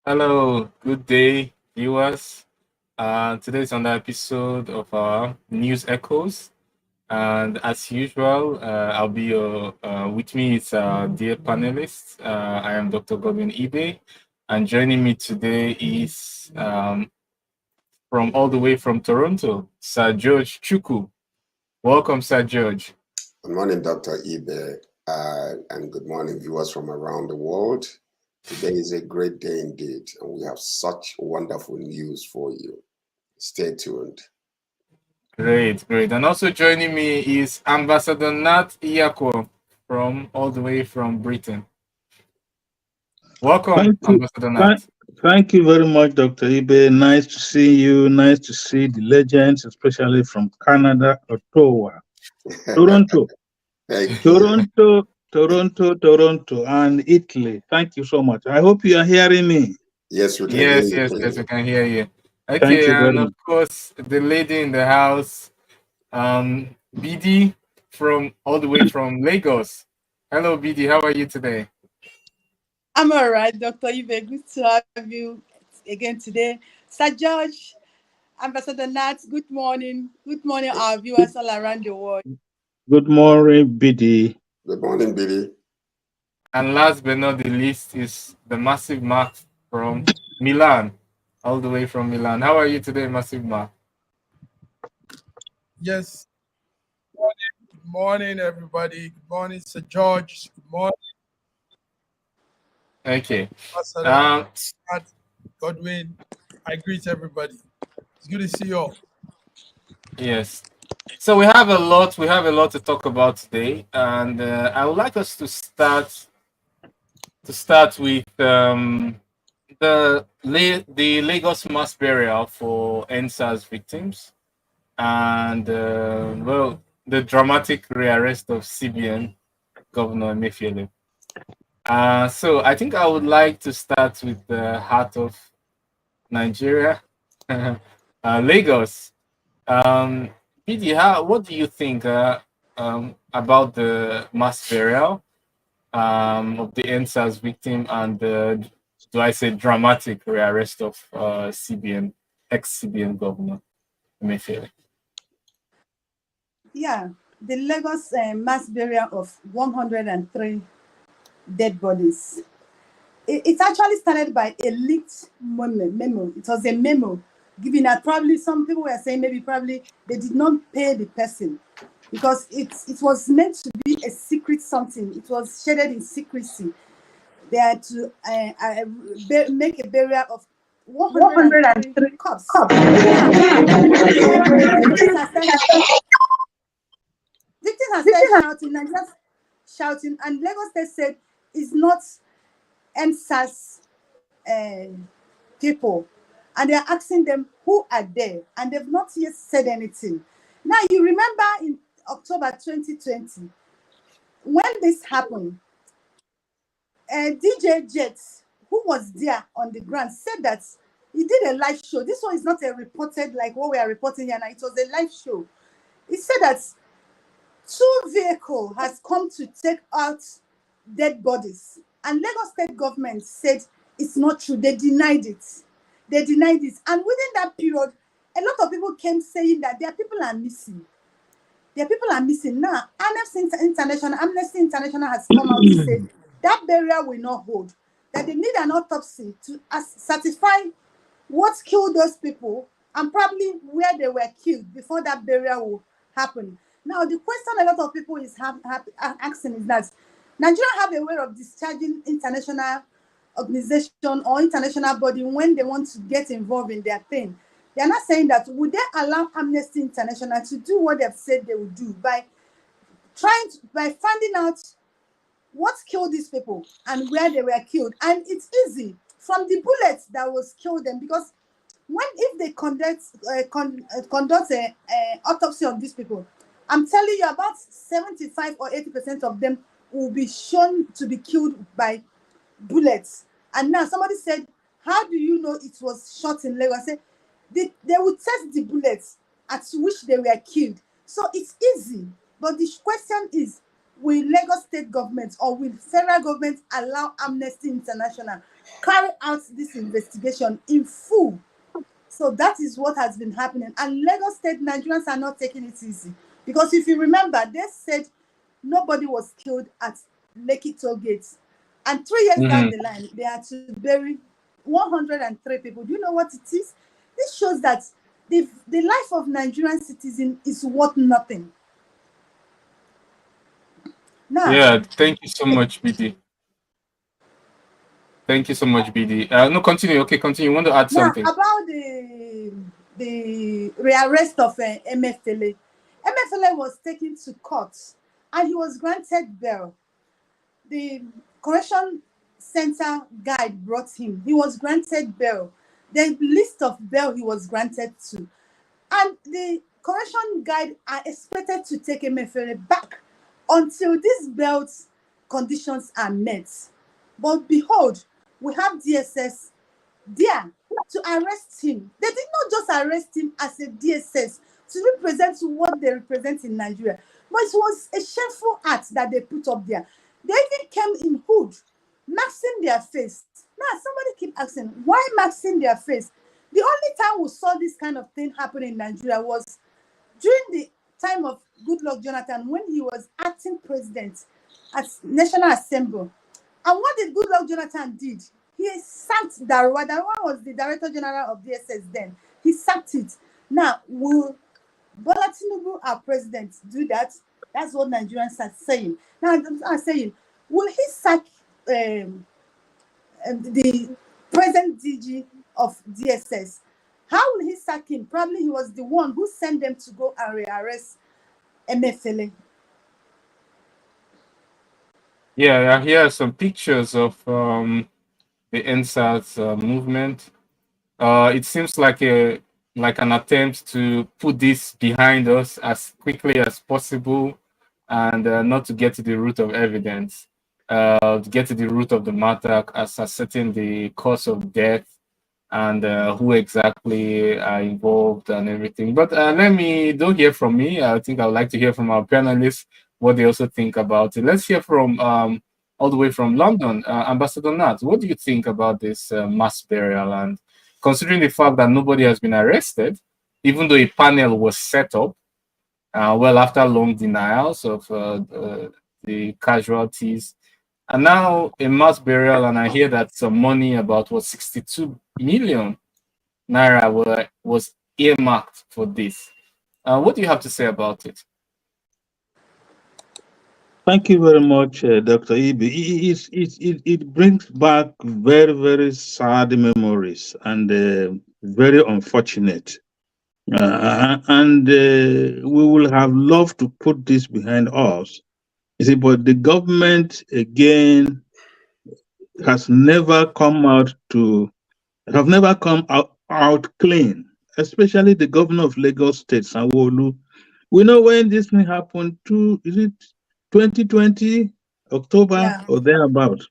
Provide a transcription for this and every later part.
Hello, good day, viewers. Today is another episode of our News Echoes. And as usual, I'll be with me is dear panelists. I am Dr. Godwin Ibe, and joining me today is from all the way from Toronto, Sir George Chuku. Welcome, Sir George. Good morning, Dr. Ibe, and good morning, viewers from around the world. Today is a great day indeed, and we have such wonderful news for you. Stay tuned. Great. And also joining me is Ambassador Nat Iyako from all the way from Britain. Welcome, Ambassador Nat. Thank you very much, Dr. Ibe. Nice to see you. Nice to see the legends, especially from Canada, Ottawa, Toronto, Toronto, and Italy. Thank you so much. I hope you are hearing me. Yes, we can hear you. Yes, we can hear you. Okay, Thank you very and of course, the lady in the house, BD, from all the way from Lagos. Hello, BD. How are you today? I'm all right, Dr. Ibe. Good to have you again today. Sir George, Ambassador Nat, good morning. Good morning, our viewers all around the world. Good morning, BD. Good morning, Billy. And last but not the least is the Massive Mark from Milan, all the way from Milan. How are you today, Massive Mark? Yes. Good morning, everybody. Good morning, Sir George. Good morning. Okay. Godwin, I greet everybody. It's good to see you all. Yes. So we have a lot to talk about today, and I would like us to start with the Lagos mass burial for NSAS victims, and the dramatic rearrest of CBN Governor Emefiele. So I think I would like to start with the heart of Nigeria, Lagos. PD, what do you think about the mass burial of the NSAS victim and the, do I say, dramatic rearrest of ex-CBN Governor Emefiele? Yeah, the Lagos mass burial of 103 dead bodies. It actually started by a leaked memo. It was a memo given out. Probably some people were saying probably they did not pay the person because it was meant to be a secret something. It was shaded in secrecy. They had to make a burial of 103 corpses. Victims are started shouting, and Lagos State said it's not NSAS people, and they're asking them who are there, and they've not yet said anything. Now, you remember in October 2020, when this happened, DJ Jet, who was there on the ground, said that he did a live show. This one is not a reported like what we are reporting here now. It was a live show. He said that 2 vehicles has come to take out dead bodies, and Lagos State government said it's not true. They denied it. And within that period, a lot of people came saying that their people are missing. Now, Amnesty International has come out to say that burial will not hold, that they need an autopsy to certify what killed those people and probably where they were killed before that burial will happen. Now, the question a lot of people is asking is that Nigeria have a way of discharging international organization or international body when they want to get involved in their thing. They are not saying that would they allow Amnesty International to do what they've said they would do by finding out what killed these people and where they were killed. And it's easy from the bullets that was killed them, because if they conduct an autopsy on these people, I'm telling you about 75 or 80% of them will be shown to be killed by bullets. And now somebody said, how do you know it was shot in Lagos? I said, they would test the bullets at which they were killed. So it's easy. But the question is, will Lagos State government or will federal government allow Amnesty International carry out this investigation in full. So that is what has been happening. And Lagos State Nigerians are not taking it easy. Because if you remember, they said nobody was killed at Lekki tollgate. And 3 years down the line, they had to bury 103 people. Do you know what it is? This shows that the life of Nigerian citizen is worth nothing. Now, Yeah, thank you so much, BD. Thank you so much, BD. No, continue. Okay, continue. You want to add now something? about the rearrest of Emefiele. Emefiele was taken to court and he was granted bail. The correction center guide brought him. He was granted bail. The list of bail he was granted to. And the correction guide are expected to take Emefiele back until these bail conditions are met. But behold, we have DSS there to arrest him. They did not just arrest him as a DSS to represent what they represent in Nigeria, but it was a shameful act that they put up there. They even came in hood, masking their face. Now, somebody keep asking, why masking their face? The only time we saw this kind of thing happen in Nigeria was during the time of Goodluck Jonathan when he was acting president at National Assembly. And what did Goodluck Jonathan did? He sacked Darwa. Darwa was the Director General of DSS then. He sacked it. Now, will Bola Tinubu, our president, do that? That's what Nigerians are saying. Now, I'm saying, will he sack the present DG of DSS? How will he sack him? Probably he was the one who sent them to go and rearrest Emefiele. Yeah, here are some pictures of the NSAS movement. It seems like an attempt to put this behind us as quickly as possible, and not to get to the root of evidence, to get to the root of the matter, as ascertain the cause of death and who exactly are involved and everything. But don't hear from me. I think I would like to hear from our panelists what they also think about it. Let's hear from all the way from London, Ambassador Nat. What do you think about this mass burial? And considering the fact that nobody has been arrested, even though a panel was set up, after long denials of the casualties, and now a mass burial, and I hear that some money, about 62 million naira, was earmarked for this. What do you have to say about it? Thank you very much, Dr. Ibe. It brings back very, very sad memories and very unfortunate. And we will have loved to put this behind us. You see, but the government, again, has never come out clean, especially the governor of Lagos State, Sanwo-Olu. We know when this thing happened, is it 2020, October or thereabout?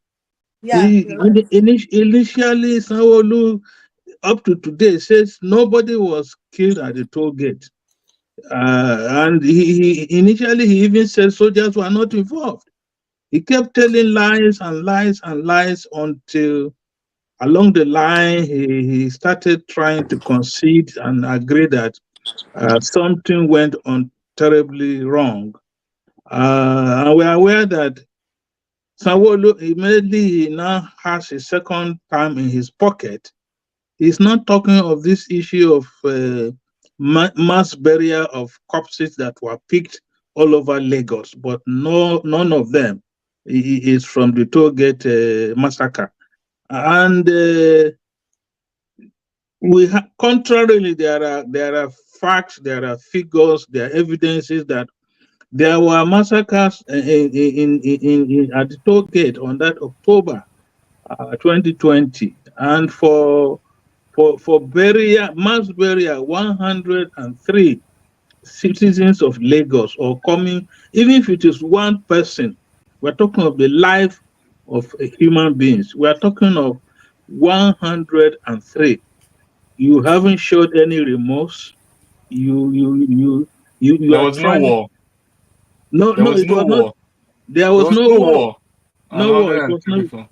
Yeah. Initially, Sanwo-Olu, up to today, says nobody was killed at the toll gate. And he initially even said soldiers were not involved. He kept telling lies and lies and lies until along the line he started trying to concede and agree that something went on terribly wrong. And we are aware that Sanwo-Olu immediately now has a second time in his pocket. He's not talking of this issue of mass burial of corpses that were picked all over Lagos, but none of them is from the tollgate massacre. And contrarily, there are facts, there are figures, there are evidences that there were massacres at the toll gate on that October 2020, and for mass burial, 103 citizens of Lagos, or coming, even if it is one person, we're talking of the life of human beings. We are talking of 103. You haven't showed any remorse. You There are was no trying. war. No, There was it no was war. not. There was no war. war. No war. It It was not.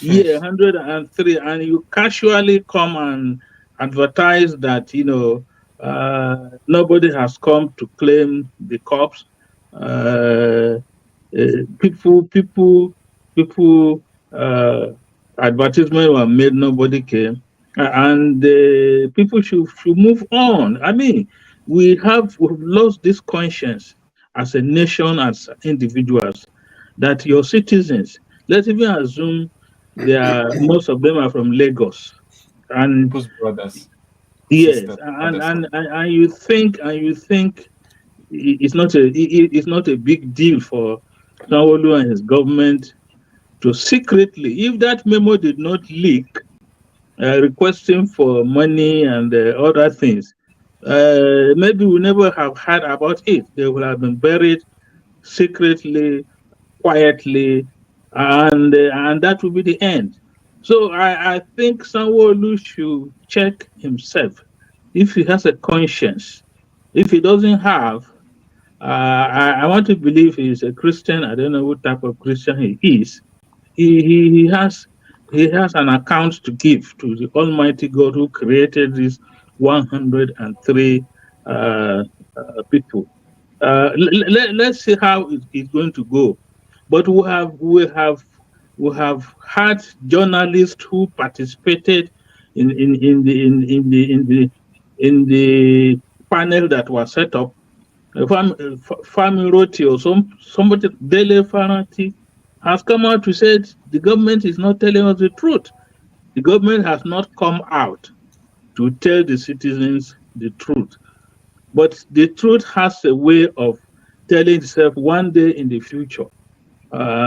Yeah, 103, and you casually come and advertise that nobody has come to claim the corpse. Uh, people, uh, advertisement were made, nobody came, and people should move on. I mean, we've lost this conscience as a nation, as individuals, that your citizens. Let's even assume most of them are from Lagos, and People's brothers, yes, sisters, and brothers. and you think it's not a big deal for Sanwo-Olu and his government to secretly, if that memo did not leak, requesting for money and other things, maybe we never have heard about it. They would have been buried secretly, quietly, and that will be the end. So I think Sanwo-Olu should check himself if he has a conscience. If he doesn't have, I want to believe he's a Christian. I don't know what type of Christian he is. He has an account to give to the Almighty God who created these 103 people. Let's see how it's going to go. But we have had journalists who participated in the panel that was set up. Fami Roti or somebody, Dele Farati, has come out to say the government is not telling us the truth. The government has not come out to tell the citizens the truth. But the truth has a way of telling itself one day in the future.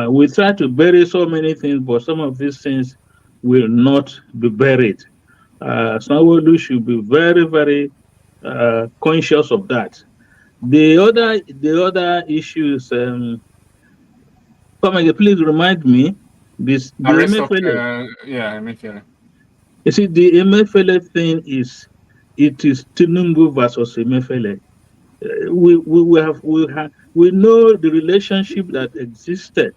We try to bury so many things, but some of these things will not be buried. Sanwo-Olu should be very, very conscious of that. The other issues, please remind me. The Arrest of Emefiele. Emefiele. You see, the Emefiele thing is Tinubu versus Emefiele. We know the relationship that existed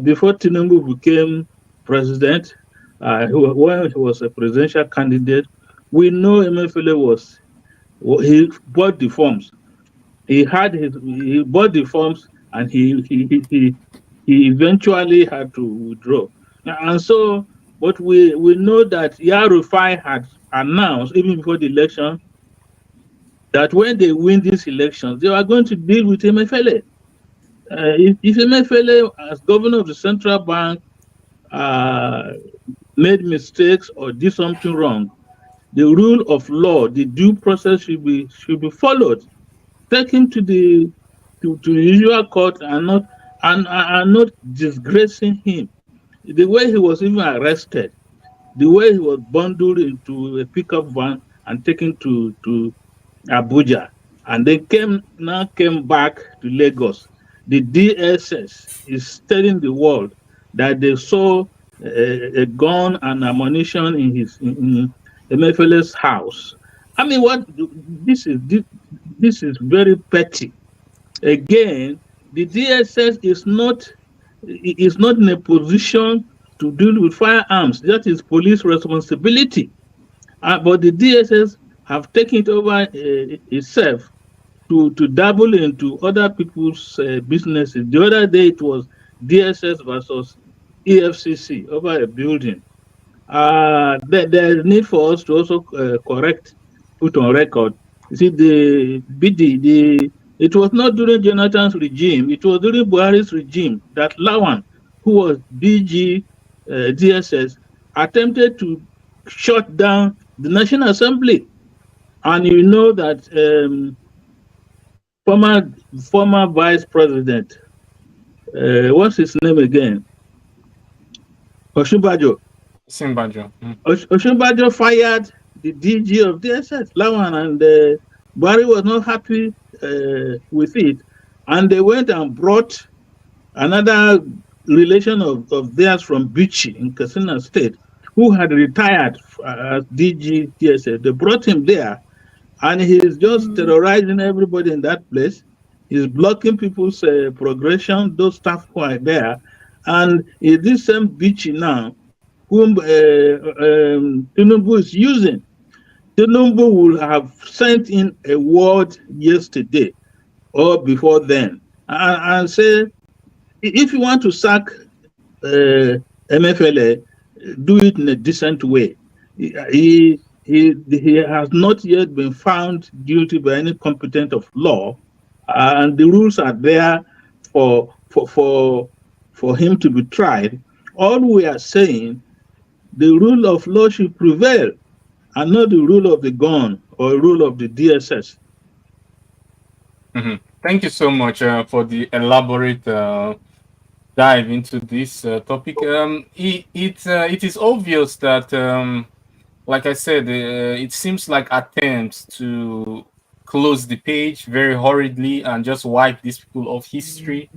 before Tinubu became president. When he was a presidential candidate, we know Emefiele he bought the forms. He bought the forms, and he eventually had to withdraw. And so, but we know that Yarufai had announced even before the election that when they win these elections, they are going to deal with Emefiele. If Emefiele, as governor of the central bank, made mistakes or did something wrong, the rule of law, the due process should be followed. Take him to the usual court and not disgracing him. The way he was even arrested, the way he was bundled into a pickup van and taken to Abuja, and they came back to Lagos. The DSS is telling the world that they saw a gun and ammunition in Emefele's house. I mean, this is very petty. Again, the DSS is not in a position to deal with firearms. That is police responsibility. But the DSS have taken it over itself to dabble into other people's businesses. The other day it was DSS versus EFCC over a building. There is need for us to also put on record. You see, it was not during Jonathan's regime, it was during Buhari's regime that Lawan, who was DG DSS, attempted to shut down the National Assembly. And you know that former Vice President, what's his name again? Osunbajo. Simbajo. Osunbajo fired the DG of DSS, Lawan, and Buhari was not happy with it. And they went and brought another relation of theirs from Bichi in Katsina State, who had retired as DG DSS. They brought him there, and he's just terrorizing everybody in that place. He's blocking people's progression, those staff who are there. And this same Bichi now whom Tinubu is using. Tinubu will have sent in a word yesterday or before then and say, if you want to sack Emefiele, do it in a decent way. He has not yet been found guilty by any competent of law, and the rules are there for him to be tried. All we are saying, the rule of law should prevail, and not the rule of the gun or rule of the DSS. Mm-hmm. Thank you so much for the elaborate dive into this topic. It is obvious that, like I said, it seems like attempts to close the page very hurriedly and just wipe these people off history,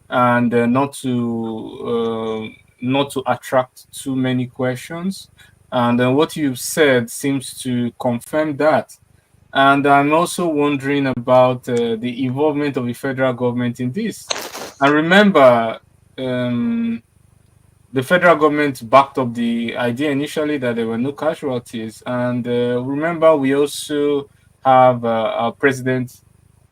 and not to attract too many questions. And what you've said seems to confirm that. And I'm also wondering about the involvement of the federal government in this. And remember, the federal government backed up the idea initially that there were no casualties. And remember, we also have our president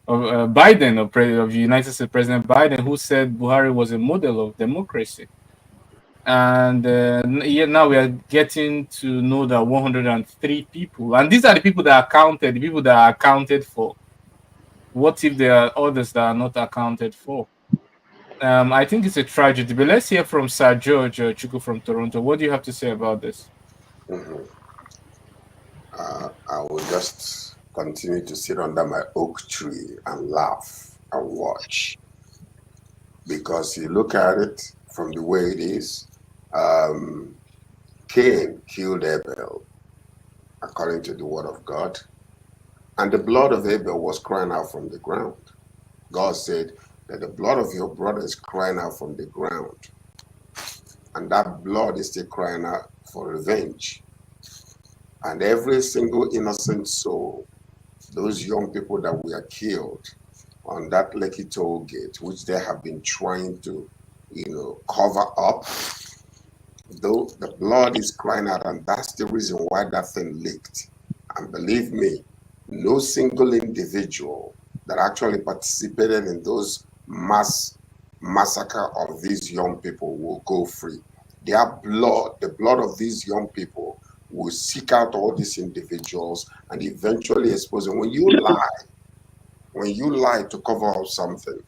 of Biden, of the United States President Biden, who said Buhari was a model of democracy. And now we are getting to know that 103 people, and these are the people that are counted, the people that are accounted for. What if there are others that are not accounted for? I think it's a tragedy. But let's hear from Sir George Chuku from Toronto. What do you have to say about this? Mhm. I will just continue to sit under my oak tree and laugh and watch. Because you look at it from the way it is, Cain killed Abel, according to the word of God, and the blood of Abel was crying out from the ground. God said that the blood of your brother is crying out from the ground, and that blood is still crying out for revenge. And every single innocent soul, those young people that were killed on that Lekki tollgate, which they have been trying to, cover up, though the blood is crying out, and that's the reason why that thing leaked. And believe me, no single individual that actually participated in those massacre of these young people will go free. Their blood, the blood of these young people, will seek out all these individuals and eventually expose them. When you lie to cover up something,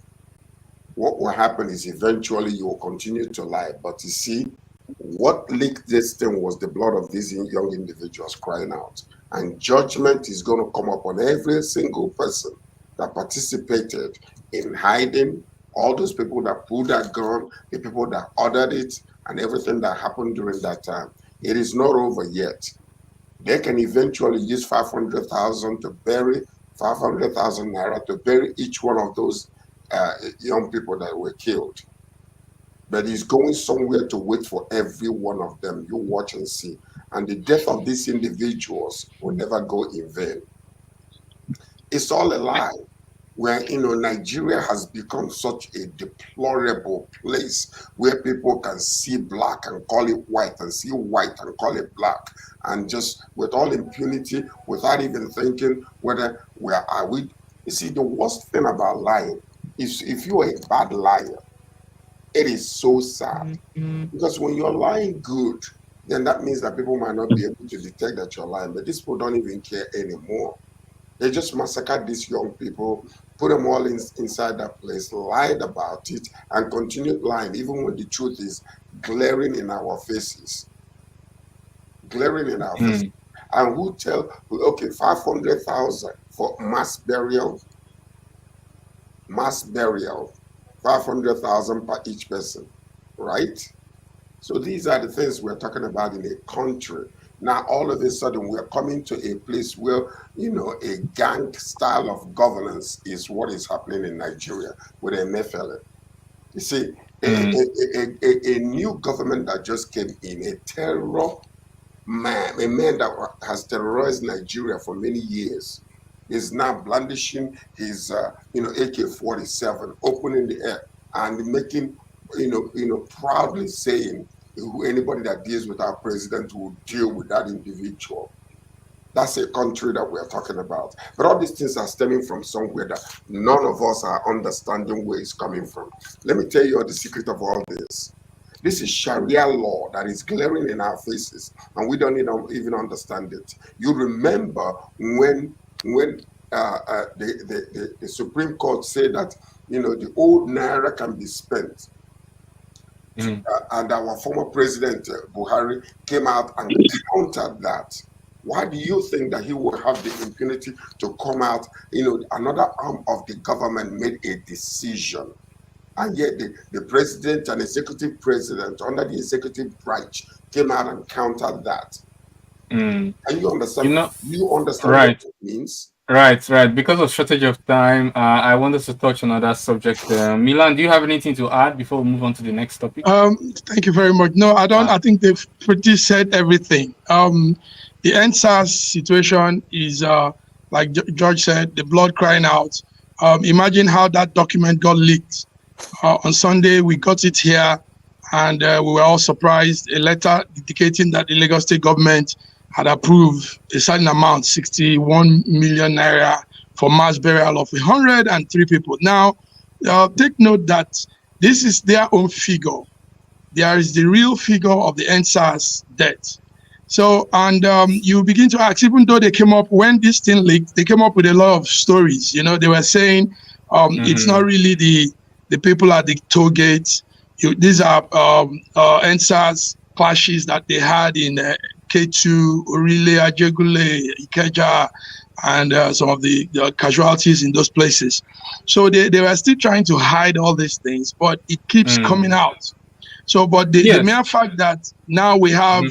what will happen is eventually you will continue to lie. But you see, what leaked this thing was the blood of these young individuals crying out. And judgment is going to come upon every single person that participated in hiding, all those people that pulled that gun, the people that ordered it, and everything that happened during that time. It is not over yet. They can eventually use 500,000 to bury 500,000 naira to bury each one of those young people that were killed. But he's going somewhere to wait for every one of them. You watch and see. And the death of these individuals will never go in vain. It's all a lie. Where, Nigeria has become such a deplorable place where people can see black and call it white, and see white and call it black, and just with all impunity, without even thinking whether where are we. You see, the worst thing about lying is if you're a bad liar, it is so sad. Because when you're lying good, then that means that people might not be able to detect that you're lying, but these people don't even care anymore. They just massacred these young people, put them all inside that place, lied about it, and continued lying, even when the truth is glaring in our faces. Glaring in our faces. And who tell, okay, 500,000 for mass burial, 500,000 per each person, right? So these are the things we're talking about in a country. Now, all of a sudden, we're coming to a place where, a gang style of governance is what is happening in Nigeria with Emefiele. You see, a new government that just came in, a man that has terrorized Nigeria for many years, is now blandishing his, AK-47, opening the air and making, proudly saying, anybody that deals with our president will deal with that individual. That's a country that we're talking about. But all these things are stemming from somewhere that none of us are understanding where it's coming from. Let me tell you the secret of all this. This is Sharia law that is glaring in our faces, and we don't even understand it. You remember when the Supreme Court said that the old naira can be spent, and our former president Buhari came out and countered that. Why do you think that he will have the impunity to come out? Another arm of the government made a decision, and yet the president and executive president under the executive branch came out and countered that. And you understand? You understand right. what it means? Right. Because of shortage of time, I wanted to touch on another subject. Milan, do you have anything to add before we move on to the next topic? Thank you very much. No, I don't. I think they've pretty said everything. The NSAS situation is, like George said, the blood crying out. Imagine how that document got leaked. On Sunday, we got it here, and we were all surprised. A letter indicating that the Lagos state government had approved a certain amount, 61 million naira, for mass burial of 103 people. Now, take note that this is their own figure. There is the real figure of the NSAS death. So, and you begin to ask, even though they came up, when this thing leaked, they came up with a lot of stories. They were saying it's not really the people at the tollgate. These are NSAS clashes that they had in K2, Orile, Ajegule, Ikeja, and some of the casualties in those places. So they were still trying to hide all these things, but it keeps coming out. So, but the mere fact that now we have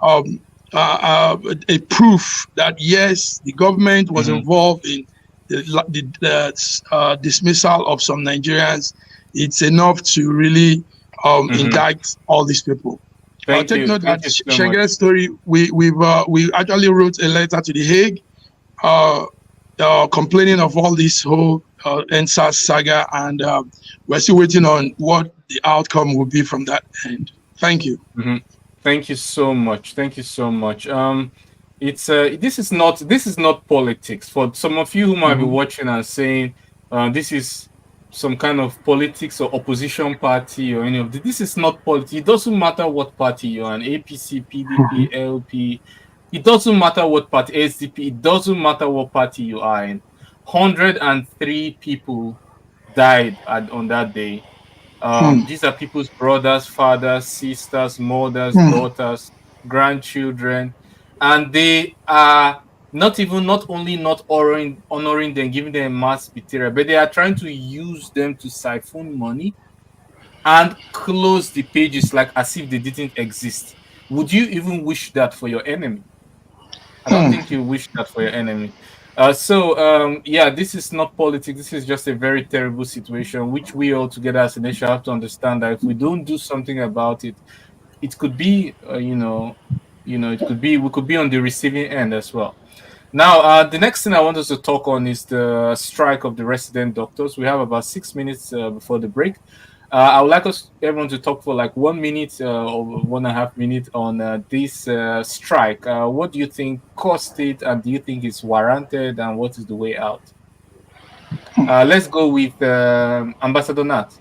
a proof that, yes, the government was involved in the dismissal of some Nigerians, it's enough to really indict all these people. Take note that Shengen's story, we actually wrote a letter to the Hague complaining of all this whole NSAS saga, and we're still waiting on what the outcome will be from that end. Thank you. Thank you so much. It's this is not politics. For some of you who might be watching and saying this is some kind of politics or opposition party or any of this. This is not politics. It doesn't matter what party you're on, APC, PDP, LP. It doesn't matter what party, SDP. It doesn't matter what party you are in. 103 people died on that day. These are people's brothers, fathers, sisters, mothers, daughters, grandchildren, and they are not only not honoring them, giving them mass burial, but they are trying to use them to siphon money and close the pages like as if they didn't exist. Would you even wish that for your enemy? I don't think you wish that for your enemy. This is not politics. This is just a very terrible situation, which we all together as a nation have to understand that if we don't do something about it, it could be, we could be on the receiving end as well. Now, the next thing I want us to talk on is the strike of the resident doctors. We have about 6 minutes before the break. I would like everyone to talk for like 1 minute or 1.5 minutes on this strike. What do you think caused it, and do you think it's warranted, and what is the way out? Let's go with Ambassador Nat.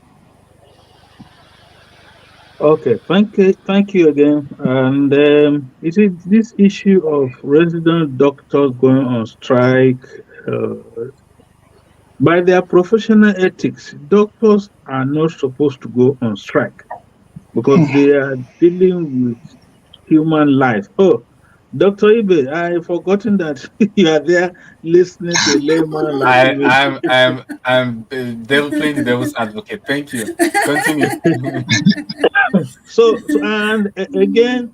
Okay, thank you again. And is it this issue of resident doctors going on strike? By their professional ethics, doctors are not supposed to go on strike because they are dealing with human life. Oh, Dr. Ibe, I've forgotten that you are there listening to a layman like I'm playing the devil's advocate. Thank you. Continue. So and again,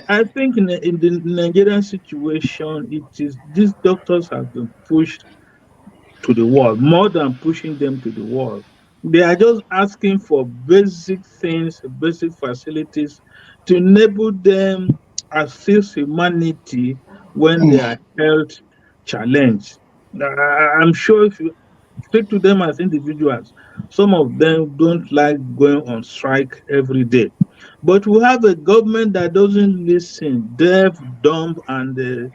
I think in the Nigerian situation, it is these doctors have been pushed to the wall, more than pushing them to the wall. They are just asking for basic things, basic facilities to enable them assist humanity when they are health challenged. I'm sure if you speak to them as individuals, some of them don't like going on strike every day. But we have a government that doesn't listen, deaf, dumb, and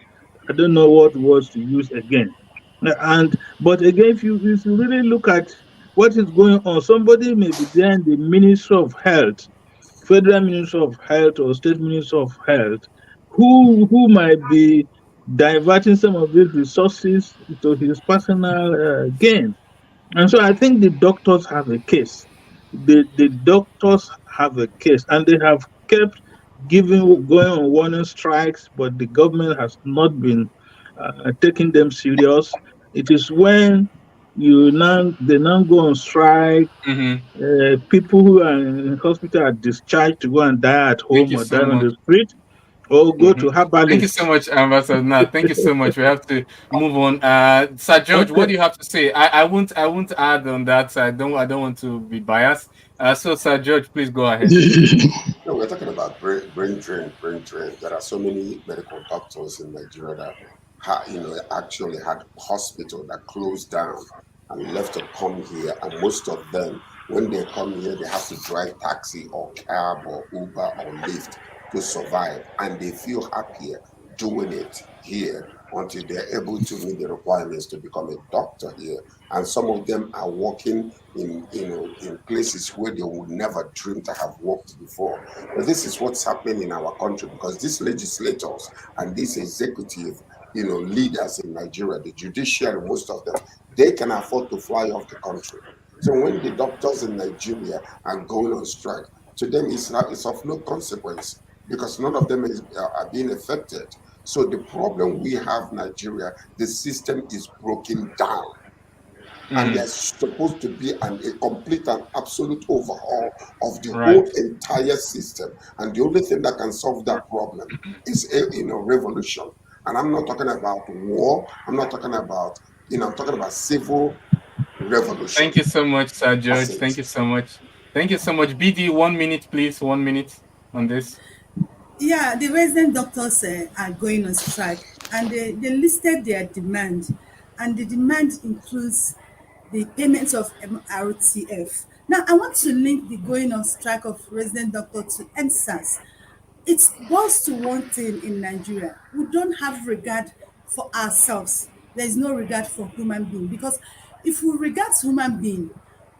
I don't know what words to use again. But again, if you really look at what is going on, somebody may be there in the Ministry of Health, Federal Ministry of Health or State Ministry of Health, who might be diverting some of these resources to his personal gain. And so I think the doctors have a case. The doctors have a case, and they have kept going on warning strikes, but the government has not been taking them serious. It is when they now go on strike. Mm-hmm. People who are in hospital are discharged to go and die at Thank home you or so die on much. the street or go to Thank you so herbalists. much, Ambassador. Nah, thank you so much. We have to move on. Sir George, Okay. what do you have to say? I won't add on that. I don't want to be biased. So Sir George, please go ahead. No, we're talking about brain drain, brain drain. There are so many medical doctors in Nigeria that actually had hospital that closed down and left to come here. And most of them, when they come here, they have to drive taxi or cab or Uber or Lyft to survive. And they feel happier doing it here until they're able to meet the requirements to become a doctor here. And some of them are working in places where they would never dream to have worked before. But this is what's happening in our country because these legislators and these executive leaders in Nigeria, the judiciary, most of them, they can afford to fly off the country. So when the doctors in Nigeria are going on strike, to them it's of no consequence because none of them are being affected. So the problem we have in Nigeria, the system is broken down. And there's supposed to be a complete and absolute overhaul of the Right. whole entire system. And the only thing that can solve that problem is a revolution. And I'm not talking about war. I'm not talking about, I'm talking about civil revolution. Thank you so much, Sir That's George. it. Thank you so much. Thank you so much. BD, 1 minute, please. 1 minute on this. Yeah, the resident doctors are going on strike, and they listed their demand, and the demand includes the payment of MRTF. Now, I want to link the going on strike of resident doctors to NSAS. It boils to one thing in Nigeria: we don't have regard for ourselves. There is no regard for human being, because if we regard human being,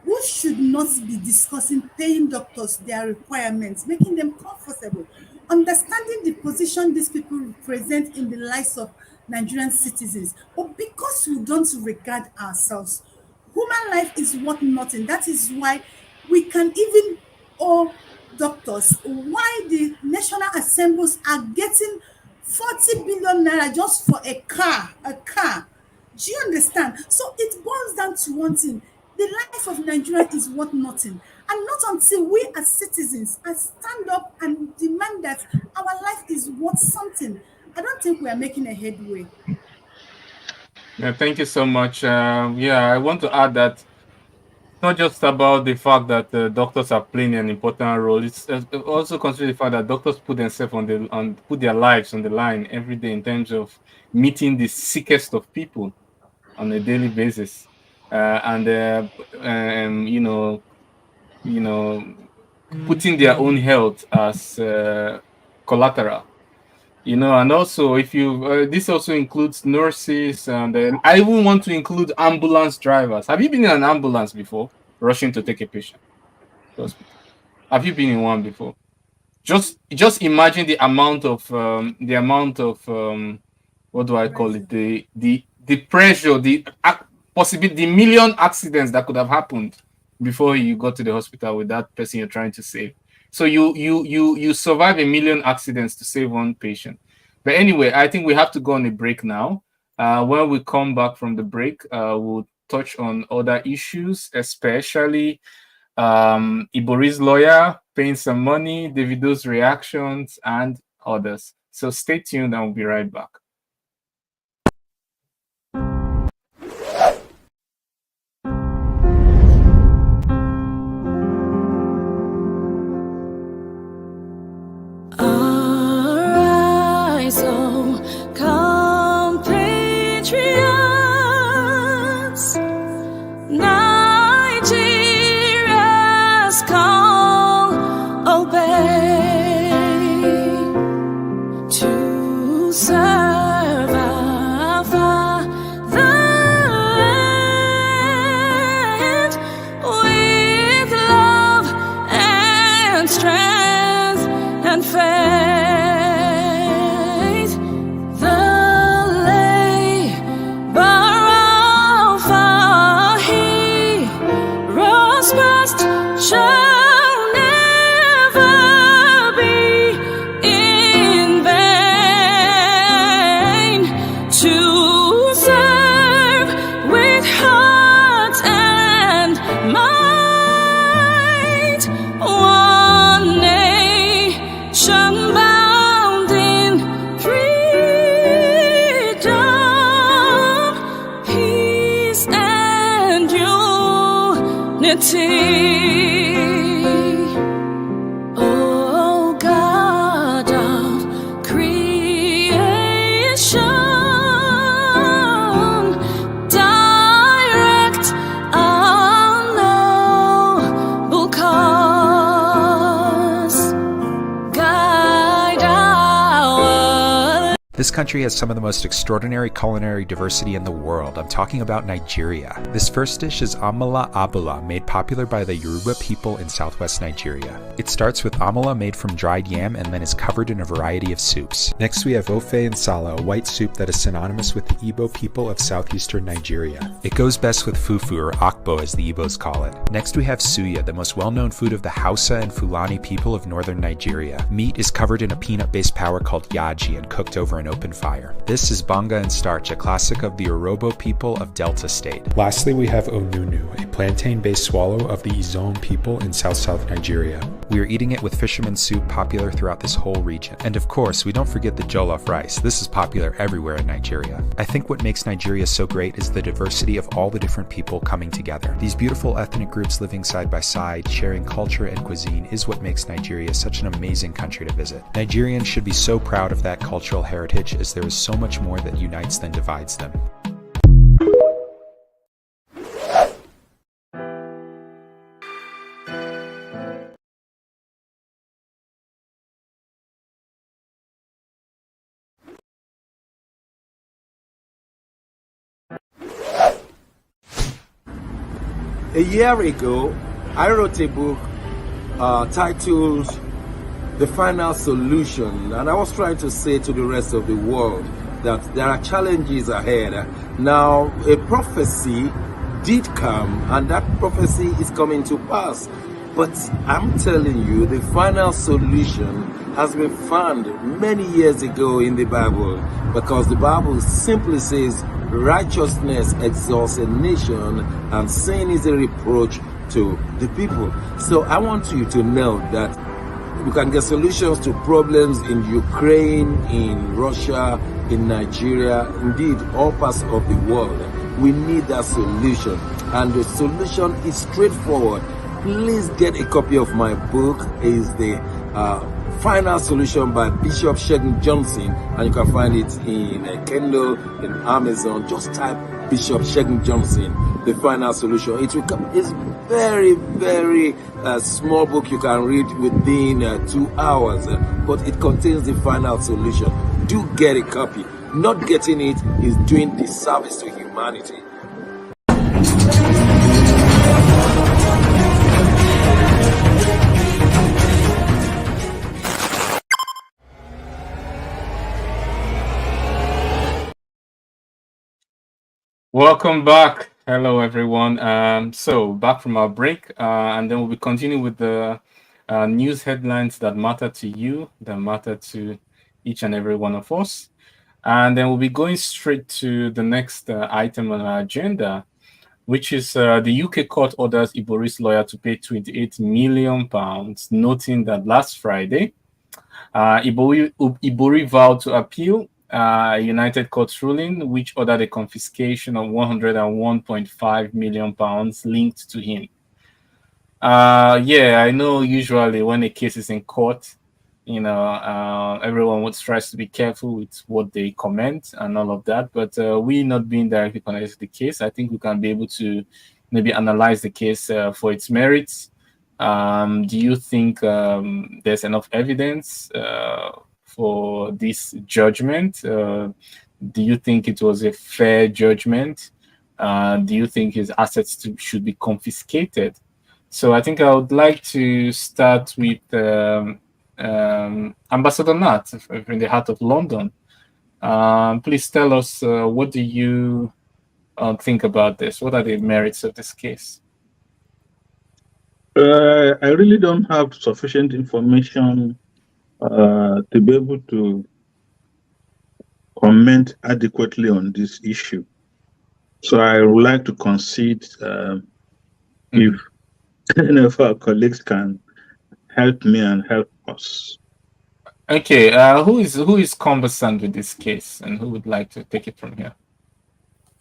we should not be discussing paying doctors their requirements, making them comfortable, understanding the position these people represent in the lives of Nigerian citizens. But because we don't regard ourselves, human life is worth nothing. That is why we can even owe doctors, why the National Assemblies are getting 40 billion naira just for a car. Do you understand? So it boils down to one thing: the life of Nigeria is worth nothing. And not until we as citizens stand up and demand that our life is worth something, I don't think we are making a headway. Yeah, thank you so much. I want to add that it's not just about the fact that doctors are playing an important role. It's also consider the fact that doctors put themselves put their lives on the line every day in terms of meeting the sickest of people on a daily basis, putting their own health as collateral. And also if this also includes nurses, and then I even want to include ambulance drivers. Have you been in an ambulance before, rushing to take a patient to hospital? Have you been in one before? Just imagine the amount of what do I call it, the pressure, possibly the million accidents that could have happened before you got to the hospital with that person you're trying to save. So you survive a million accidents to save one patient. But anyway, I think we have to go on a break now. When we come back from the break, we'll touch on other issues, especially Ibori's lawyer paying some money, Davido's reactions, and others. So stay tuned and we'll be right back. Nigeria's call, obey. Oh God of creation, direct our noble cause, guide our. This country has some of the most extraordinary culinary diversity in the world. I'm talking about Nigeria. This first dish is amala abula, made popular by the Yoruba people in southwest Nigeria. It starts with amala made from dried yam and then is covered in a variety of soups. Next we have ofe and sala, a white soup that is synonymous with the Igbo people of southeastern Nigeria. It goes best with fufu, or akbo as the Igbos call it. Next we have suya, the most well-known food of the Hausa and Fulani people of northern Nigeria. Meat is covered in a peanut-based powder called yaji and cooked over an open fire. This is banga and starch, a classic of the Urhobo people of Delta State. Lastly, we have onunu, a plantain-based swallow of the Izon people in South Nigeria. We are eating it with fisherman's soup, popular throughout this whole region. And of course, we don't forget the jollof rice. This is popular everywhere in Nigeria. I think what makes Nigeria so great is the diversity of all the different people coming together. These beautiful ethnic groups living side by side, sharing culture and cuisine is what makes Nigeria such an amazing country to visit. Nigerians should be so proud of that cultural heritage, as there is so much more that unites than divides them. A year ago, I wrote a book titled The Final Solution, and I was trying to say to the rest of the world that there are challenges ahead. Now, a prophecy did come, and that prophecy is coming to pass. But I'm telling you, the final solution has been found many years ago in the Bible, because the Bible simply says righteousness exalts a nation and sin is a reproach to the people. So I want you to know that you can get solutions to problems in Ukraine, in Russia, in Nigeria, indeed all parts of the world. We need that solution, and the solution is straightforward. Please get a copy of my book. It is the Final Solution by Bishop Shegun Johnson, and you can find it in Kindle, in Amazon. Just type Bishop Shegun Johnson, The Final Solution. It will come. It's very, very small book you can read within 2 hours, but it contains the final solution. Do get a copy. Not getting it is doing disservice to humanity. Welcome back. Hello, everyone. So back from our break, and then we'll be continuing with the news headlines that matter to you, that matter to each and every one of us. And then we'll be going straight to the next item on our agenda, which is the UK court orders Ibori's lawyer to pay £28 million, noting that last Friday, Ibori vowed to appeal United Court's ruling, which ordered a confiscation of £101.5 million linked to him. Yeah, I know usually when a case is in court, everyone would tries to be careful with what they comment and all of that. But we not being directly connected to the case, I think we can be able to maybe analyze the case for its merits. Do you think there's enough evidence for this judgment? Do you think it was a fair judgment? Do you think his assets should be confiscated? So I think I would like to start with Ambassador Nat in the heart of London. Please tell us, what do you think about this? What are the merits of this case? I really don't have sufficient information to be able to comment adequately on this issue. So I would like to concede if any of our colleagues can help me and help us. Okay, who is conversant with this case, and who would like to take it from here?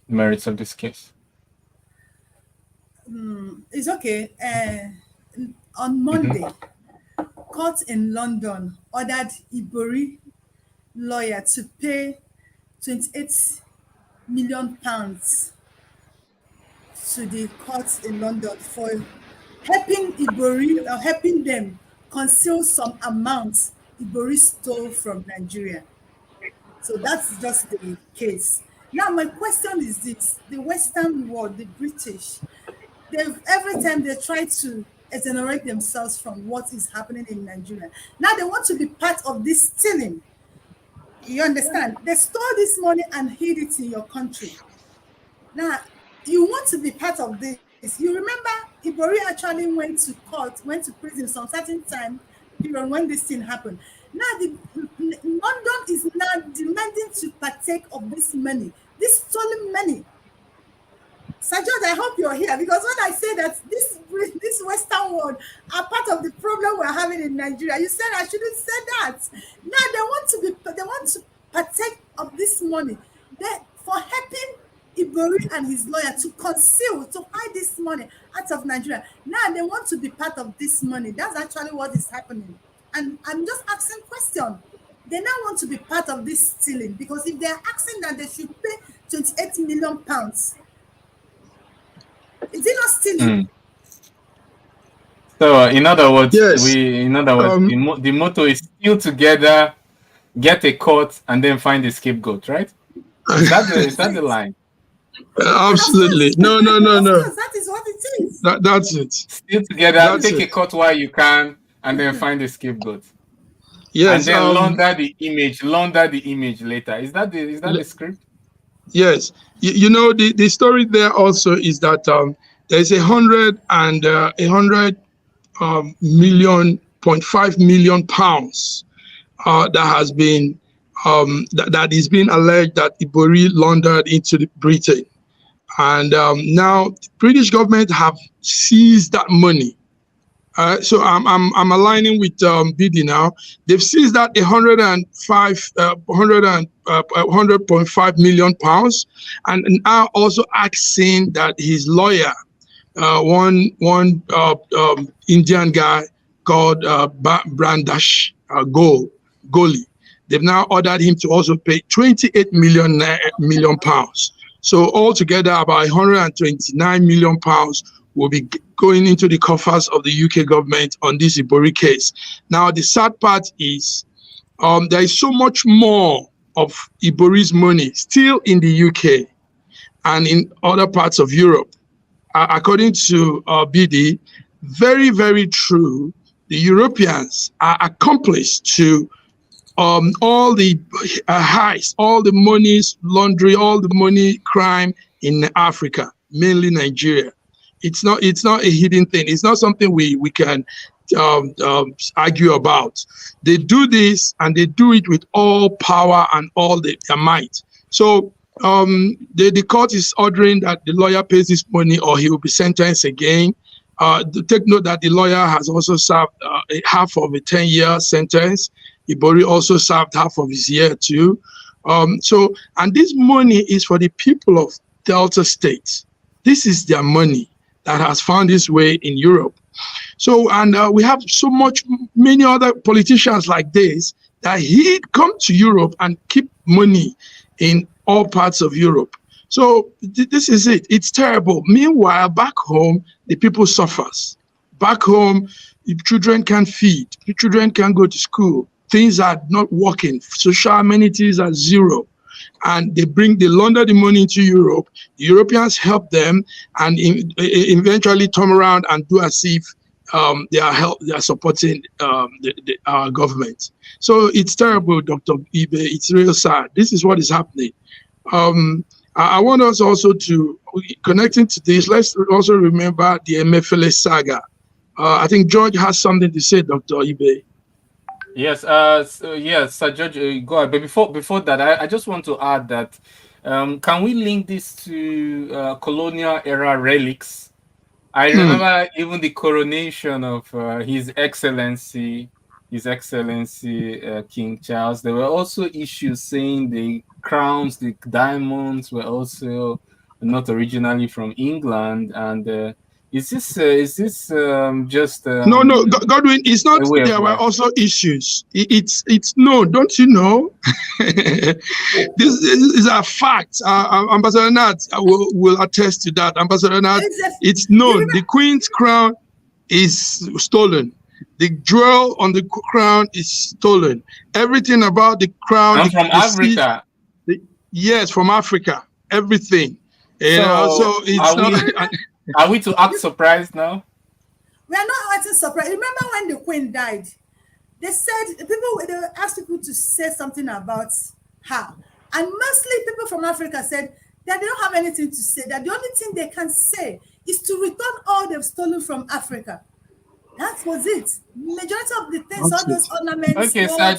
The merits of this case. It's okay. On Monday, court in London ordered Ibori lawyer to pay 28 million pounds to the courts in London for helping Ibori or helping them conceal some amounts Ibori stole from Nigeria. So that's just the case. Now, my question is this: the Western world, the British, every time they try to exonerate themselves from what is happening in Nigeria, now they want to be part of this stealing. You understand? They stole this money and hid it in your country. Now, you want to be part of this. You remember Ibori actually went to court, went to prison some certain time period when this thing happened. Now, London is now demanding to partake of this money, this stolen money. Sajad, I hope you're here, because when I say that this Western world are part of the problem we're having in Nigeria, you said I shouldn't say that. Now they want to partake of this money. For helping Ibori and his lawyer to conceal, to hide this money out of Nigeria. Now they want to be part of this money. That's actually what is happening. And I'm just asking question. They now want to be part of this stealing, because if they're asking that they should pay 28 million pounds, is it not stealing? So, in other words, Yes. the motto is still together, get a court, and then find a scapegoat, right? Is that the line? Absolutely. No. That is what it is. That's it. Still together, take a court while you can, and then find a scapegoat. Yes. And then launder the image later. Is that the script? Yes. You know, the story there also is that there's 100.5 million pounds that has been that is being alleged that Ibori laundered into Britain, and now the British government have seized that money. So I'm aligning with BD now. They've seized that 100.5 million pounds, and now also asking that his lawyer, one Indian guy called Brandash Goli, they've now ordered him to also pay 28 million pounds. So altogether, about 129 million pounds will be going into the coffers of the UK government on this Ibori case. Now, the sad part is there is so much more of Ibori's money still in the UK and in other parts of Europe. According to BD, very, very true, the Europeans are accomplice to all the heists, all the money laundering, all the money crime in Africa, mainly Nigeria. It's not a hidden thing. It's not something we can argue about. They do this, and they do it with all power and all their might. So the court is ordering that the lawyer pays this money, or he will be sentenced again. Take note that the lawyer has also served half of a 10-year sentence. Ibori also served half of his year too. And this money is for the people of Delta State. This is their money that has found its way in Europe. So, and we have many other politicians like this that he'd come to Europe and keep money in all parts of Europe. So this is it. It's terrible. Meanwhile, back home, the people suffers. Back home, the children can't feed. The children can't go to school. Things are not working. Social amenities are zero. And they launder the money into Europe. The Europeans help them, and eventually turn around and do as if they are supporting our government. So it's terrible, Dr. Ibe. It's real sad. This is what is happening. I want us also to, connecting to this, let's also remember the Emefiele saga. I think George has something to say, Dr. Ibe. Yes, Sir George, go ahead. But before that, I just want to add that can we link this to colonial era relics? I remember even the coronation of His Excellency King Charles. There were also issues saying the crowns, the diamonds were also not originally from England, and Is this just No, Godwin, it's not. a way of There were life? also issues. It's no, don't you know? This is a fact. Ambassador Nat will attest to that. Ambassador Nat, it's known. The Queen's crown is stolen. The jewel on the crown is stolen. Everything about the crown. I'm from Africa. Yes, from Africa. Everything. You know, so it's are we to act surprised now? We are not acting surprised. Remember when the Queen died? They asked people to say something about her. And mostly people from Africa said that they don't have anything to say, that the only thing they can say is to return all they've stolen from Africa. That was it. Majority of the things, all those ornaments. Okay, Sir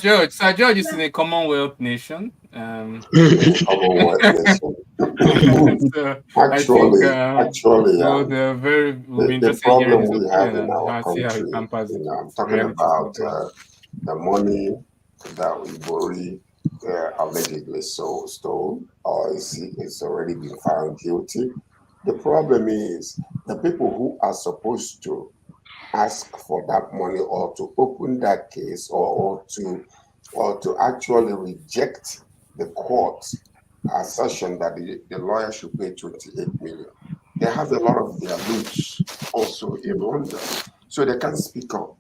George is in a Commonwealth nation. Commonwealth nation. So Actually, the problem we have in our country, I'm talking about the money that Ibori allegedly stole, or is already been found guilty. The problem is the people who are supposed to ask for that money or to open that case or to actually reject the court's assertion that the lawyer should pay 28 million. They have a lot of their roots also in London, so they can't speak up.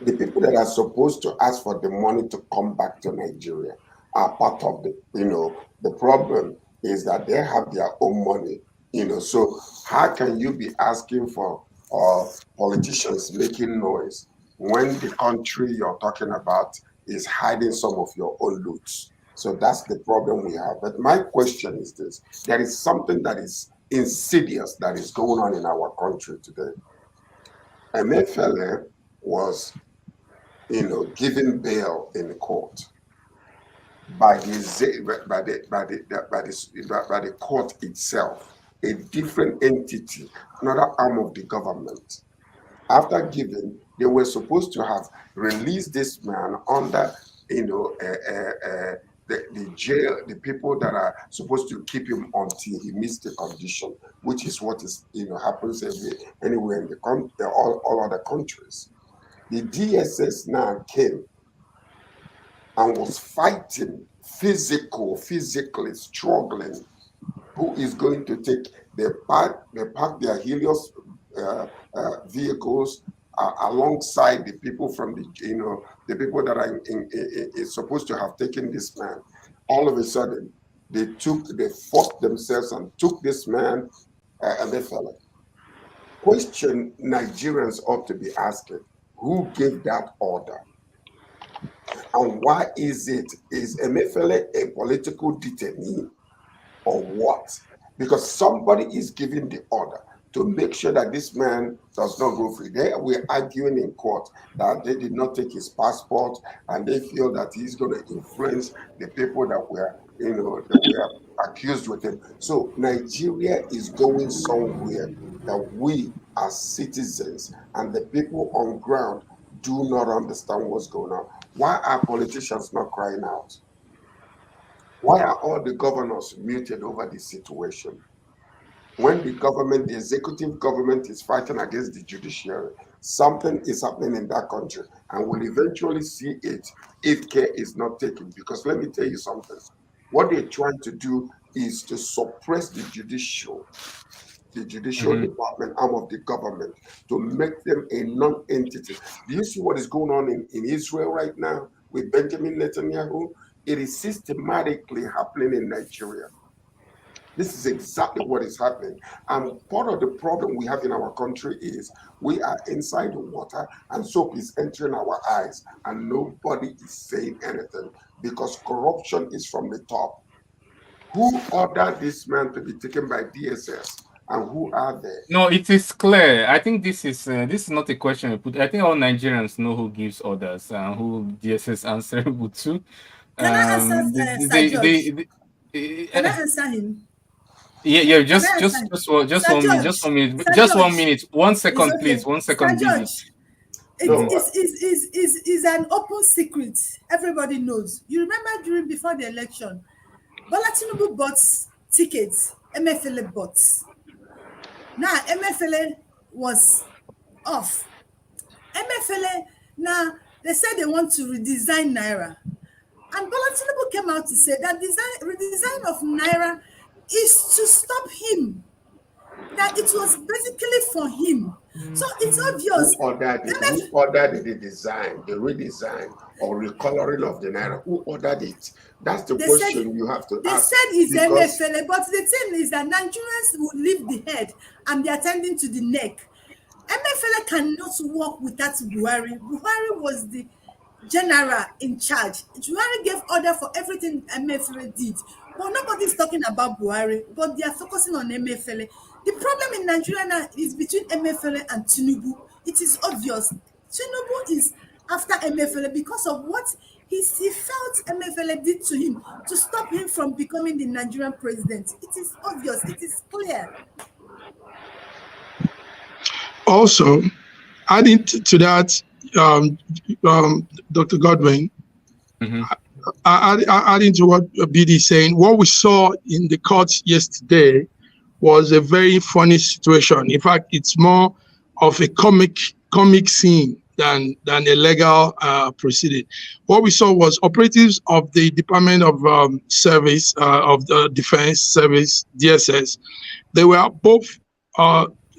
The people that are supposed to ask for the money to come back to Nigeria are part of the problem is that they have their own money, so how can you be asking for politicians making noise when the country you're talking about is hiding some of your own loot? So that's the problem we have. But my question is this: there is something that is insidious that is going on in our country today. Emefiele was, given bail in the court by the court itself, a different entity, another arm of the government. After giving, they were supposed to have released this man under, the jail, the people that are supposed to keep him until he meets the condition, which is what is happens anywhere in all other countries. The DSS now came and was fighting, physically struggling. Who is going to take they park their Helios vehicles alongside the people from the people that are is supposed to have taken this man. All of a sudden, they fought themselves and took this man, Emefiele. Question Nigerians ought to be asking: who gave that order? And why is Emefiele a political detainee or what? Because somebody is giving the order to make sure that this man does not go free. We're arguing in court that they did not take his passport, and they feel that he's going to influence the people that were accused with him. So Nigeria is going somewhere that we as citizens and the people on ground do not understand what's going on. Why are politicians not crying out? Why are all the governors muted over this situation? When the executive government is fighting against the judiciary, something is happening in that country, and we'll eventually see it if care is not taken. Because let me tell you something. What they're trying to do is to suppress the judicial department, arm of the government, to make them a non-entity. Do you see what is going on in Israel right now with Benjamin Netanyahu? It is systematically happening in Nigeria. This is exactly what is happening. And part of the problem we have in our country is we are inside the water and soap is entering our eyes and nobody is saying anything because corruption is from the top. Who ordered this man to be taken by DSS? And who are they? No, it is clear. I think this is not a question we put. I think all Nigerians know who gives orders and who DSS is answerable to. Can I answer Can I answer him? Yeah. Just 1 minute. 1 second, okay. Please. 1 second, please. It is an open secret. Everybody knows. You remember before the election, Bola Tinubu bought tickets. Emefiele bought. Now Emefiele was off. Emefiele, now they said they want to redesign Naira. And Bola Tinubu came out to say that redesign of Naira is to stop him. That it was basically for him. So it's obvious. Who ordered the design, the redesign or recoloring of the Naira? Who ordered it? That's the question you have to ask. They said it's Emefiele, but the thing is that Nigerians will leave the head and be attending to the neck. Emefiele cannot work without Buhari. Buhari was the general in charge. Buhari gave order for everything Emefiele did. But nobody's talking about Buhari, but they are focusing on Emefiele. The problem in Nigeria now is between Emefiele and Tinubu. It is obvious. Tinubu is after Emefiele because of what he felt Emefiele did to him to stop him from becoming the Nigerian president. It is obvious. It is clear. Also, adding to that, Dr. Godwin, adding to what BD is saying, what we saw in the courts yesterday was a very funny situation. In fact, it's more of a comic scene than a legal proceeding. What we saw was operatives of the Department of Service of the Defense Service, DSS. They were both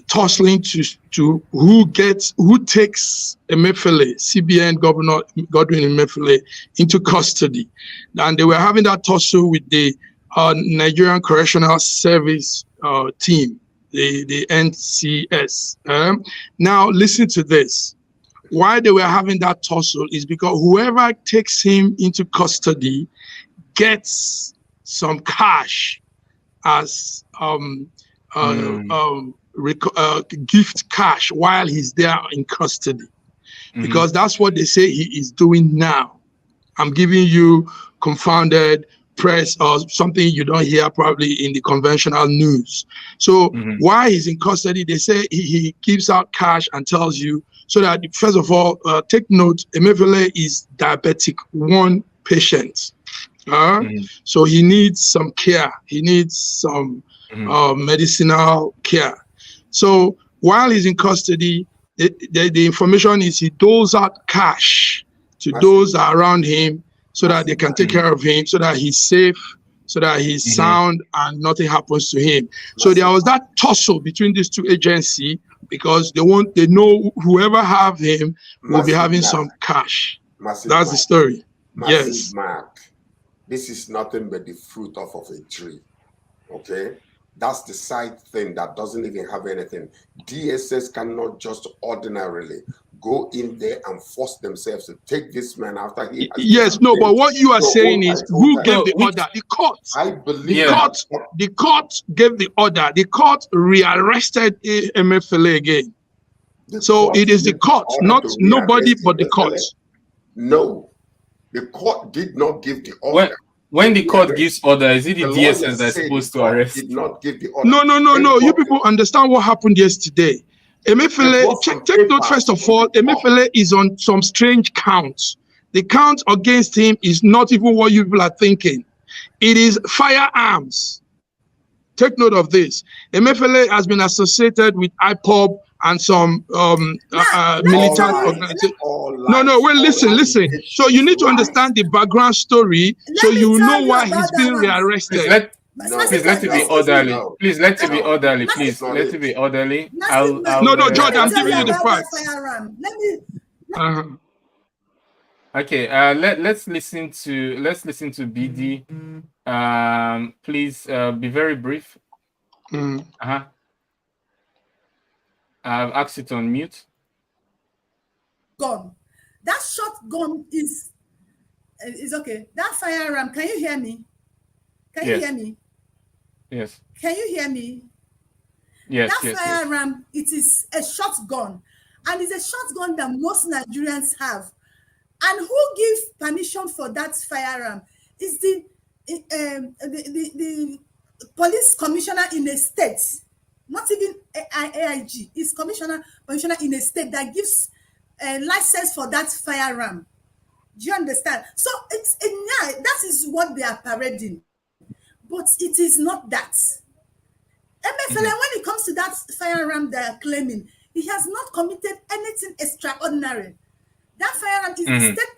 tussling to who takes Emefiele, CBN Governor Godwin Emefiele, into custody. And they were having that tussle with the Nigerian Correctional Service team, the NCS. Now, listen to this. Why they were having that tussle is because whoever takes him into custody gets some cash as gift cash while he's there in custody, because that's what they say he is doing now. I'm giving you confounded press or something you don't hear probably in the conventional news. So while he's in custody, they say he gives out cash and tells you, so that first of all, take note, Emefiele is diabetic 1 patient. So he needs some care. He needs some medicinal care. So while he's in custody, the information is he doles out cash to those around him so that they can take care of him, so that he's safe, so that he's sound and nothing happens to him. So there was that tussle between these two agencies because they know whoever have him will be having some cash. That's the story. Yes. Mark, this is nothing but the fruit of a tree. Okay? That's the side thing that doesn't even have anything. DSS cannot just ordinarily go in there and force themselves to take this man after he has yes, no, but what you are saying is who gave the order? The court. I believe the court gave the order. The court rearrested Emefiele again. So it is the court, not nobody but the court. No, the court did not give the order. When the court gives order, is it the DSS that's supposed to arrest? Did not give the order. No. You people understand what happened yesterday. Emefiele, take note first of all, Emefiele is on some strange counts. The count against him is not even what you people are thinking. It is firearms. Take note of this. Emefiele has been associated with IPOB and some militant organization. No, wait, listen. So you need to understand the background story so you know why he's being rearrested. Please let it be orderly. Please let it be orderly. Please let it be orderly. No, Jordan, I'm giving you the facts. Okay, let's listen to BD. Please be very brief. I've asked you to unmute. Gun. That shotgun is okay. That firearm, can you hear me? Can you hear me? Yes. Can you hear me? Yes. That firearm, it is a shotgun. And it's a shotgun that most Nigerians have. And who gives permission for that firearm? Is the police commissioner in a state. Not even AIG, is commissioner in a state that gives a license for that firearm. Do you understand? So that is what they are parading, but it is not that. Emefiele, when it comes to that firearm they are claiming, he has not committed anything extraordinary. That firearm is the state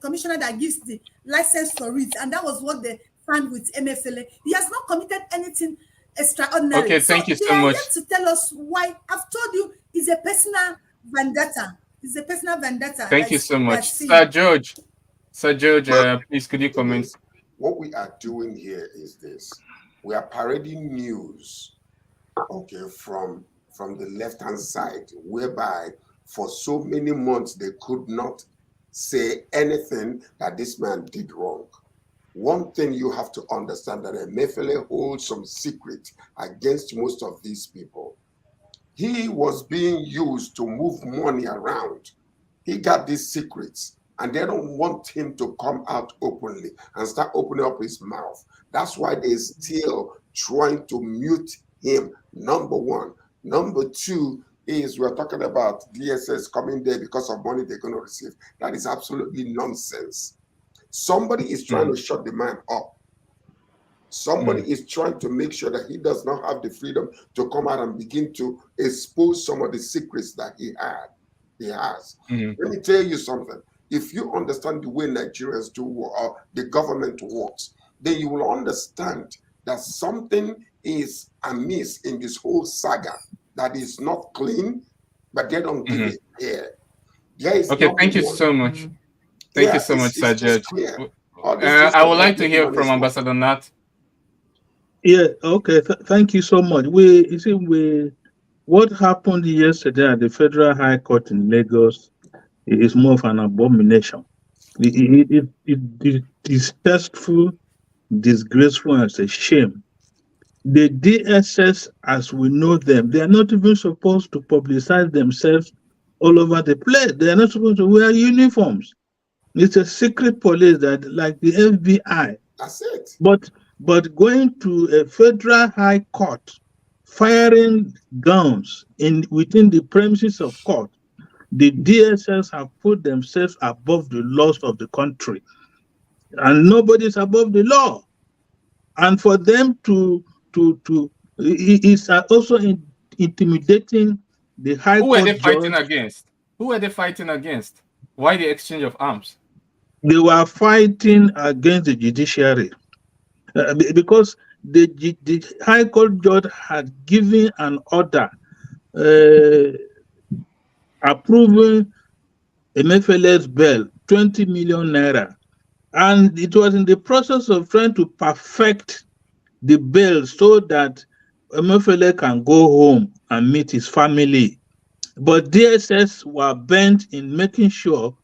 commissioner that gives the license for it, and that was what they found with Emefiele. He has not committed anything extraordinary. Okay, thank you so they are much. yet to tell us why. I've told you, it's a personal vendetta. It's a personal vendetta. Thank you so much. Sir George, please could you comment? What we are doing here is this. We are parading news, okay, from the left-hand side, whereby for so many months they could not say anything that this man did wrong. One thing you have to understand, that Emefiele holds some secret against most of these people. He was being used to move money around. He got these secrets, and they don't want him to come out openly and start opening up his mouth. That's why they're still trying to mute him, number one. Number two is we're talking about DSS coming there because of money they're going to receive. That is absolutely nonsense. Somebody is trying to shut the man up. Somebody is trying to make sure that he does not have the freedom to come out and begin to expose some of the secrets that he has. Let me tell you something. If you understand the way Nigerians do or the government works, then you will understand that something is amiss in this whole saga, that is not clean, but they don't give it here. Okay, thank you so much. Thank you so much, Sir George. I would like to hear from Ambassador Nat. Yeah, okay, thank you so much. What happened yesterday at the Federal High Court in Lagos is more of an abomination. It is distasteful, disgraceful, and it's a shame. The DSS, as we know them, they are not even supposed to publicize themselves all over the place. They are not supposed to wear uniforms. It's a secret police that, like the FBI. That's it. But going to a federal high court, firing guns within the premises of court, the DSS have put themselves above the laws of the country, and nobody's above the law. And for them it's also intimidating the high court. Who are they fighting against? Who are they fighting against? Why the exchange of arms? They were fighting against the judiciary because the High Court judge had given an order approving Emefiele's bail, 20 million naira. And it was in the process of trying to perfect the bail so that Emefiele can go home and meet his family. But DSS were bent in making sure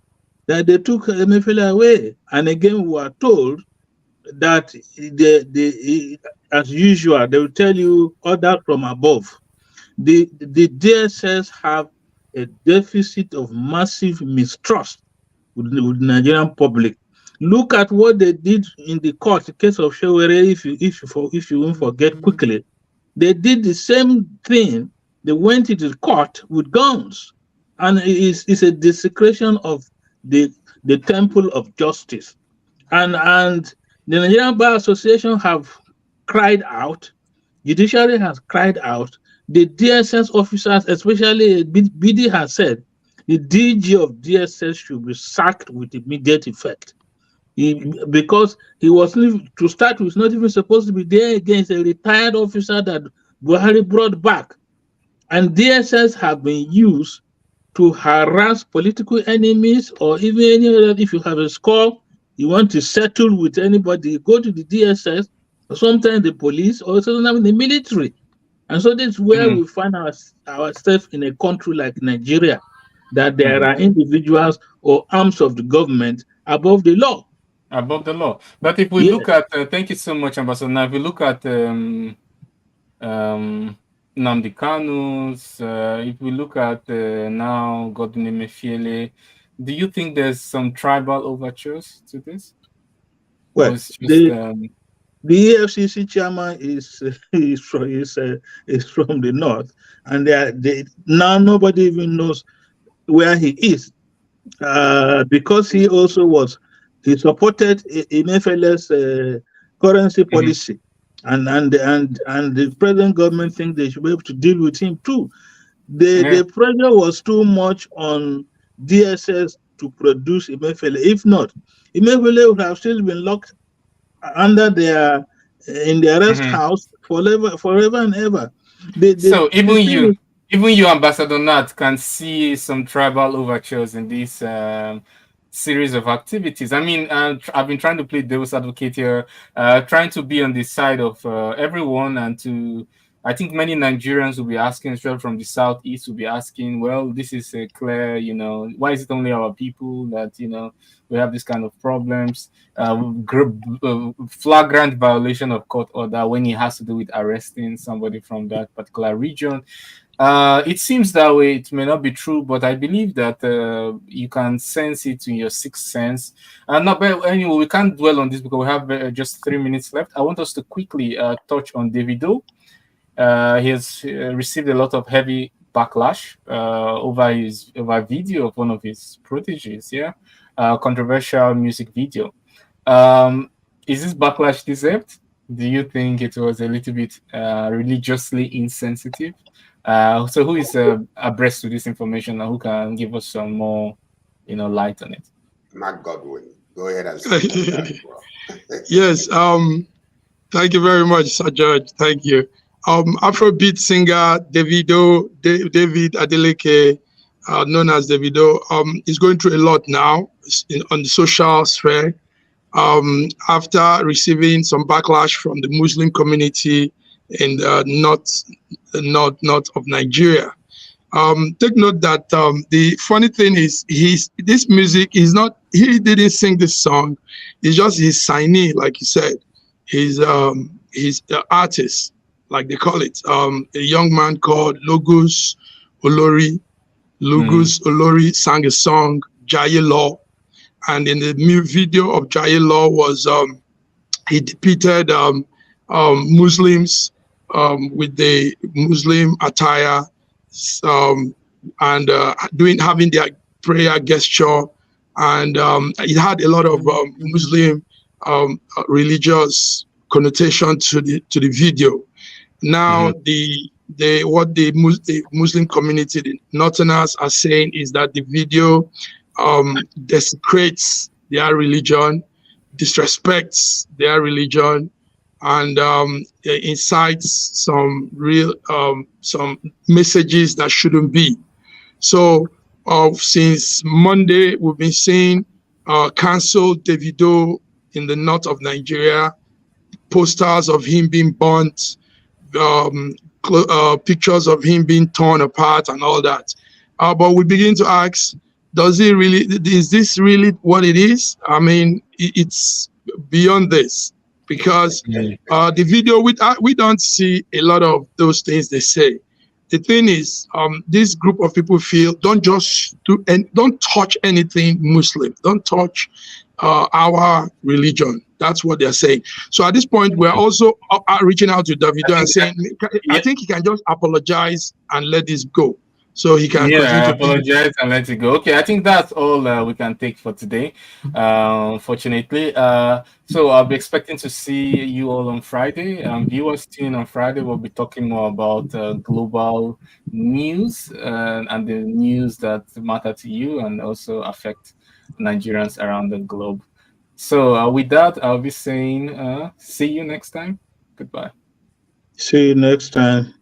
that they took Emefiele away. And again, we were told that as usual, they will tell you order from above. The DSS have a deficit of massive mistrust with the Nigerian public. Look at what they did in the court, the case of Shewere, if you won't forget quickly. They did the same thing. They went into the court with guns. And it's a desecration of the temple of justice. And the Nigerian Bar Association have cried out, judiciary has cried out, the DSS officers, especially BD has said, the DG of DSS should be sacked with immediate effect. Because he was, to start with, not even supposed to be there against a retired officer that Buhari brought back. And DSS have been used to harass political enemies, or even any other. If you have a score, you want to settle with anybody, go to the DSS, or sometimes the police, or sometimes the military. And so that's where we find ourselves in a country like Nigeria, that there are individuals or arms of the government above the law. Above the law. But if we look at, thank you so much, Ambassador. Now, if we look at Nnamdi Kanu's, if we look at now Godwin Emefiele, do you think there's some tribal overtures to this? Well, the EFCC chairman is from the north, and now nobody even knows where he is, because he also supported Emefiele's currency policy. and the present government think they should be able to deal with him too. The pressure was too much on DSS to produce Emefiele. If not, Emefiele would have still been locked under their in the arrest house forever and ever. So even you, Ambassador Nat, can see some tribal overtures in this series of activities. I mean, I've been trying to play devil's advocate here, trying to be on the side of everyone, and I think many Nigerians will be asking, especially from the southeast, will be asking, well, this is a clear, why is it only our people that, we have this kind of problems? Flagrant violation of court order when it has to do with arresting somebody from that particular region. It seems that way. It may not be true, but I believe that you can sense it in your sixth sense. But anyway, we can't dwell on this because we have just 3 minutes left. I want us to quickly touch on Davido. He has received a lot of heavy backlash over video of one of his proteges. Controversial music video. Is this backlash deserved? Do you think it was a little bit religiously insensitive? So who is abreast to this information and who can give us some more, light on it? Mark Godwin, go ahead and speak on that, bro. Yes. Thank you very much, Sir George. Thank you. Afrobeat singer David Adeleke, known as Davido, is going through a lot now on the social sphere after receiving some backlash from the Muslim community in the north of Nigeria. Take note that the funny thing is this music is not, he didn't sing this song. It's just his signee, like you said. He's the artist, like they call it. A young man called Logos Olori. Logos Olori sang a song, Jaye Law. And in the new video of Jaye Law was he depicted Muslims with the Muslim attire and having their prayer gesture, and it had a lot of Muslim religious connotation to the video. Now what the Muslim community, the Northerners, are saying is that the video desecrates their religion, disrespects their religion, and incites some some messages that shouldn't be. So since Monday, we've been seeing cancelled Davido in the north of Nigeria, posters of him being burnt, pictures of him being torn apart and all that. But we begin to ask, is this really what it is? I mean, it's beyond this, because the video, we don't see a lot of those things they say. The thing is, this group of people feel, don't touch anything Muslim, don't touch our religion. That's what they're saying. So at this point, we're also reaching out to Davido and saying, I think he can just apologize and let this go. So he can apologize and let it go. Okay, I think that's all we can take for today, unfortunately. So I'll be expecting to see you all on Friday. Viewers tune in on Friday. We'll be talking more about global news and the news that matter to you and also affect Nigerians around the globe. So with that, I'll be saying see you next time. Goodbye. See you next time.